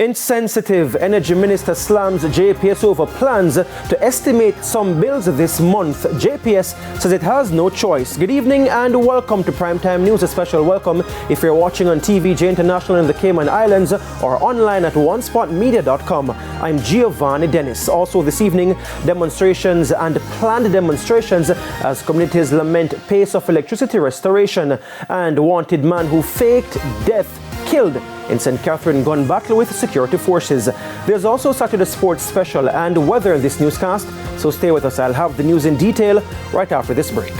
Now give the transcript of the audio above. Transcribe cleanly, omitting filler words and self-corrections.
Insensitive Energy Minister slams JPS over plans to estimate some bills this month. JPS says it has no choice. Good evening and welcome to Primetime News. A special welcome if you're watching on TVJ International in the Cayman Islands or online at onespotmedia.com. I'm Giovanni Dennis. Also this evening, demonstrations and planned demonstrations as communities lament pace of electricity restoration, and wanted man who faked death killed in St. Catherine gun battle with security forces. There's also Saturday Sports Special and weather in this newscast, so stay with us. I'll have the news in detail right after this break.